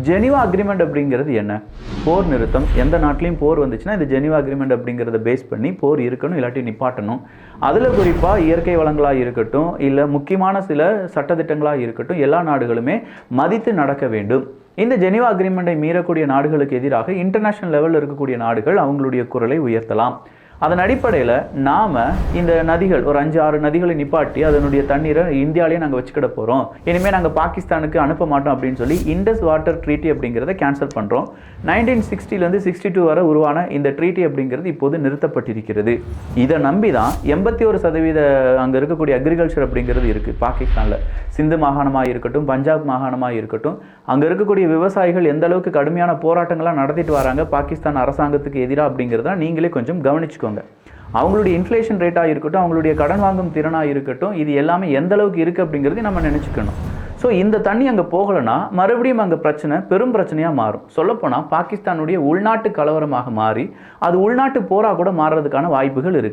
Geneva agreement அப்படிங்கிறது என்ன? போர் நிறுத்தம். எந்த நாட்டிலையும் போர் வந்துச்சுன்னா இந்த ஜெனீவா அக்ரிமெண்ட் அப்படிங்கிறத பேஸ் பண்ணி போர் இருக்கணும், இல்லாட்டி நிப்பாட்டணும். அதில் குறிப்பாக இயற்கை வளங்களாக இருக்கட்டும், இல்லை முக்கியமான சில சட்டத்திட்டங்களாக இருக்கட்டும், எல்லா நாடுகளுமே மதித்து நடக்க வேண்டும். இந்த ஜெனீவா அக்ரிமெண்ட்டை மீறக்கூடிய நாடுகளுக்கு எதிராக இன்டர்நேஷனல் லெவலில் இருக்கக்கூடிய நாடுகள் அவங்களுடைய குரலை உயர்த்தலாம். அதன் அடிப்படையில் நாம் இந்த நதிகள் ஒரு 5-6 நதிகளை நிப்பாட்டி அதனுடைய தண்ணீரை இந்தியாவிலேயே நாங்கள் வச்சுக்கிட போகிறோம், இனிமேல் நாங்கள் பாகிஸ்தானுக்கு அனுப்ப மாட்டோம் அப்படின்னு சொல்லி இண்டஸ் வாட்டர் ட்ரீட்டி அப்படிங்கிறத கேன்சல் பண்ணுறோம். 1960லேருந்து 62 வரை உருவான இந்த ட்ரீட்டி அப்படிங்கிறது இப்போது நிறுத்தப்பட்டிருக்கிறது. இதை நம்பி தான் 81% அங்கே இருக்கக்கூடிய அக்ரிகல்ச்சர் அப்படிங்கிறது இருக்குது பாகிஸ்தானில். சிந்து மாகாணமாக இருக்கட்டும், பஞ்சாப் மாகாணமாக இருக்கட்டும், அங்கே இருக்கக்கூடிய விவசாயிகள் எந்த அளவுக்கு கடுமையான போராட்டங்கள்லாம் நடத்திட்டு வராங்க பாகிஸ்தான் அரசாங்கத்துக்கு எதிராக அப்படிங்கிறத நீங்களே கொஞ்சம் கவனிச்சுக்கோங்க. அவங்களுடைய இன்ஃப்ளேஷன் ரேட்டாக இருக்கட்டும், அவங்களுடைய கடன் வாங்கும் திறனாக இருக்கட்டும், இது எல்லாமே எந்த அளவுக்கு இருக்குது அப்படிங்கிறது நம்ம நினச்சிக்கணும். ஸோ இந்த தண்ணி அங்கே போகலைன்னா மறுபடியும் அங்கே பிரச்சனை பெரும் பிரச்சனையாக மாறும். சொல்லப்போனால் பாகிஸ்தானுடைய உள்நாட்டு கலவரமாக மாறி அது உள்நாட்டு போராக கூட மாறுறதுக்கான வாய்ப்புகள் இருக்குது.